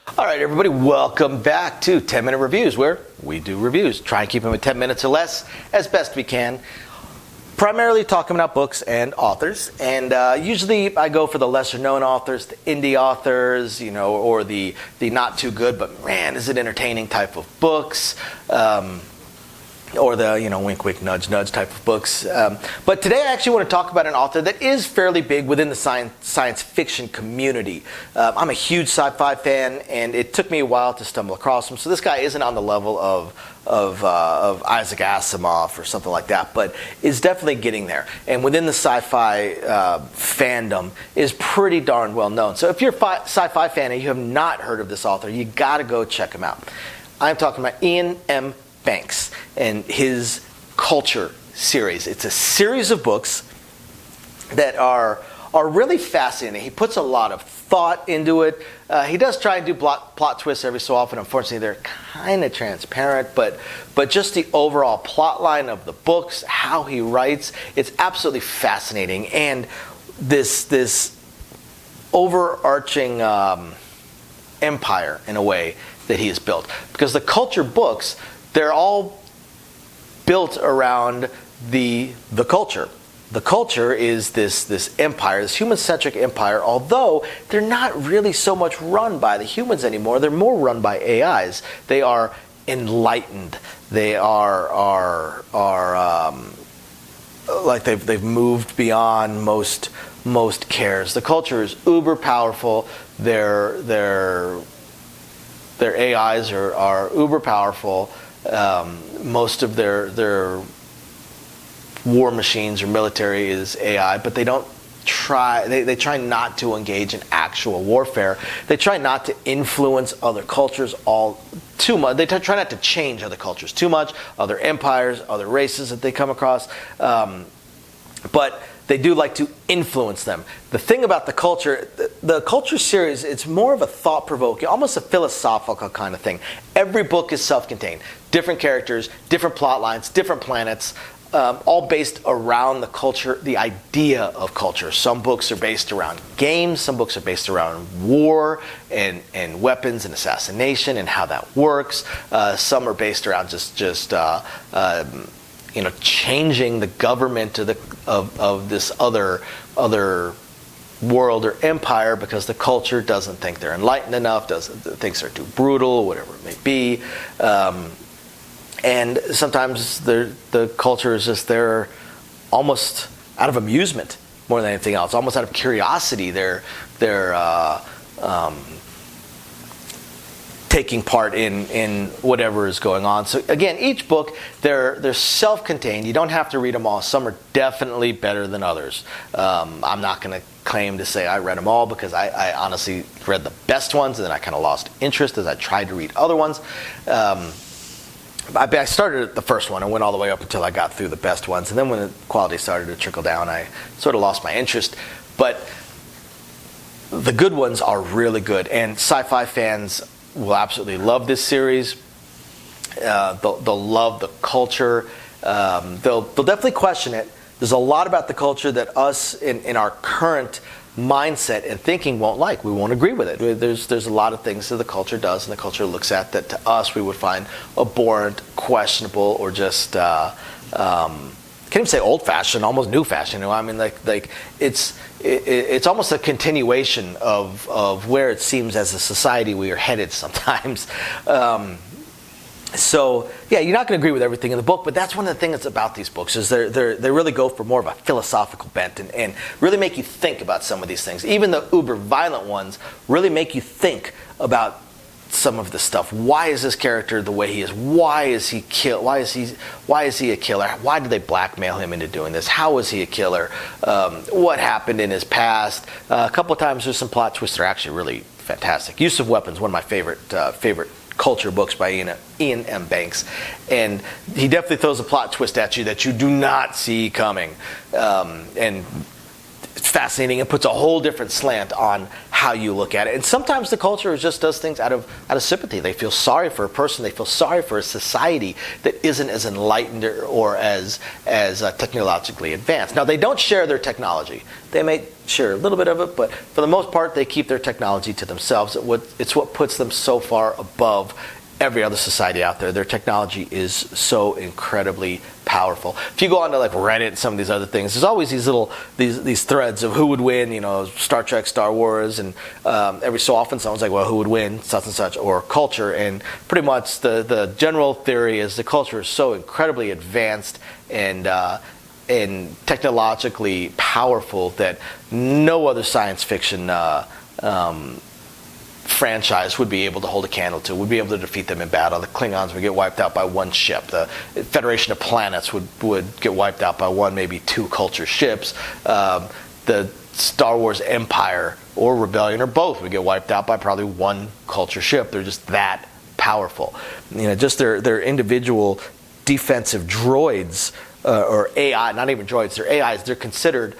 All right, everybody, welcome back to 10-Minute Reviews, where we do reviews. Try and keep them at 10 minutes or less as best we can. Primarily talking about books and authors, and usually I go for the lesser-known authors, the indie authors, or the not too good, but man, is it entertaining type of books. Or the, wink, wink, nudge, nudge type of books. But today I actually want to talk about an author that is fairly big within the science fiction community. I'm a huge sci-fi fan, and it took me a while to stumble across him. So this guy isn't on the level of Isaac Asimov or something like that, but is definitely getting there. And within the sci-fi fandom is pretty darn well known. So if you're a sci-fi fan and you have not heard of this author, you got to go check him out. I'm talking about Iain M. Banks and his Culture series. It's a series of books that are really fascinating. He puts a lot of thought into it. He does try and do plot twists every so often. Unfortunately, they're kind of transparent, but just the overall plot line of the books, how he writes, it's absolutely fascinating. And this overarching empire, in a way, that he has built. Because the Culture books, they're all built around the culture. The culture is this empire, this human-centric empire, although they're not really so much run by the humans anymore. They're more run by AIs. They are enlightened. They are like they've moved beyond most cares. The culture is uber powerful. Their AIs are uber powerful. Most of their war machines or military is AI, but they don't try. They try not to engage in actual warfare. They try not to influence other cultures all too much. They try not to change other cultures too much, other empires, other races that they come across. But they do like to influence them. The thing about the Culture series, it's more of a thought-provoking, almost a philosophical kind of thing. Every book is self-contained. Different characters, different plot lines, different planets, all based around the culture, the idea of culture. Some books are based around games. Some books are based around war and weapons and assassination and how that works. Some are based around just changing the government of this other world or empire because the culture doesn't think they're enlightened enough, thinks they're too brutal, whatever it may be. And sometimes the culture is just there almost out of amusement more than anything else, almost out of curiosity. They're taking part in whatever is going on. So again, each book, they're self-contained. You don't have to read them all. Some are definitely better than others. I'm not going to claim to say I read them all because I honestly read the best ones and then I kind of lost interest as I tried to read other ones. I started at the first one and went all the way up until I got through the best ones. And then when the quality started to trickle down, I sort of lost my interest. But the good ones are really good. And sci-fi fans will absolutely love this series. They'll love the culture. They'll definitely question it. There's a lot about the culture that us in our current mindset and thinking won't like. We won't agree with it. There's a lot of things that the culture does and the culture looks at that to us we would find abhorrent, questionable, or just can't even say old-fashioned, almost new-fashioned. I mean, like it's almost a continuation of where it seems as a society we are headed sometimes. So yeah, you're not going to agree with everything in the book, but that's one of the things about these books is they really go for more of a philosophical bent and really make you think about some of these things. Even the uber violent ones really make you think about some of the stuff. Why is this character the way he is? Why is he Why is he a killer? Why did they blackmail him into doing this? How was he a killer? What happened in his past? A couple of times there's some plot twists that are actually really fantastic. Use of Weapons, one of my favorite Culture books by Iain M. Banks, and he definitely throws a plot twist at you that you do not see coming, and it's fascinating and puts a whole different slant on how you look at it. And sometimes the culture just does things out of sympathy. They feel sorry for a person. They feel sorry for a society that isn't as enlightened or as technologically advanced. Now, they don't share their technology. They may share a little bit of it, but for the most part, they keep their technology to themselves. It's what puts them so far above every other society out there. Their technology is so incredibly powerful. If you go on to like Reddit and some of these other things, there's always these threads of who would win, Star Trek, Star Wars, and every so often someone's like, well, who would win, such and such, or culture. And pretty much the general theory is the culture is so incredibly advanced and technologically powerful that no other science fiction franchise would be able to hold a candle to, would be able to defeat them in battle. The Klingons would get wiped out by one ship. The Federation of Planets would get wiped out by one, maybe two culture ships. The Star Wars Empire or Rebellion or both would get wiped out by probably one culture ship. They're just that powerful. Just their individual defensive droids or AI, not even droids, they're AIs. They're considered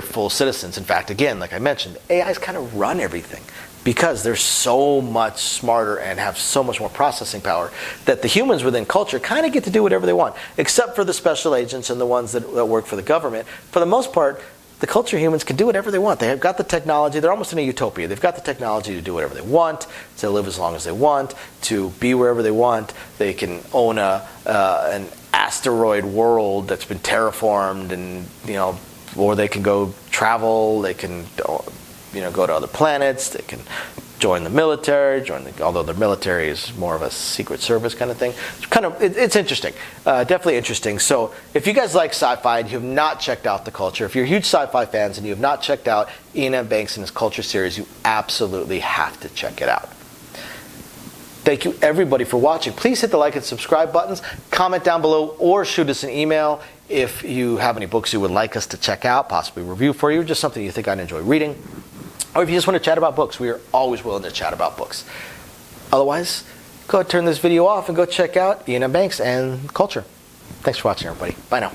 full citizens. In fact, again, like I mentioned, AIs kind of run everything because they're so much smarter and have so much more processing power that the humans within culture kind of get to do whatever they want, except for the special agents and the ones that work for the government. For the most part, the culture humans can do whatever they want. They have got the technology. They're almost in a utopia. They've got the technology to do whatever they want, to live as long as they want, to be wherever they want. They can own an asteroid world that's been terraformed, and or they can go travel. They can go to other planets. They can join the military. Although the military is more of a secret service kind of thing. It's interesting, definitely interesting. So if you guys like sci-fi and you have not checked out The Culture, if you're huge sci-fi fans and you have not checked out Iain M. Banks and his Culture series, you absolutely have to check it out. Thank you everybody for watching. Please hit the like and subscribe buttons, comment down below, or shoot us an email if you have any books you would like us to check out, possibly review for you, just something you think I'd enjoy reading. Or if you just want to chat about books, we are always willing to chat about books. Otherwise, go ahead and turn this video off and go check out Iain M. Banks and Culture. Thanks for watching, everybody. Bye now.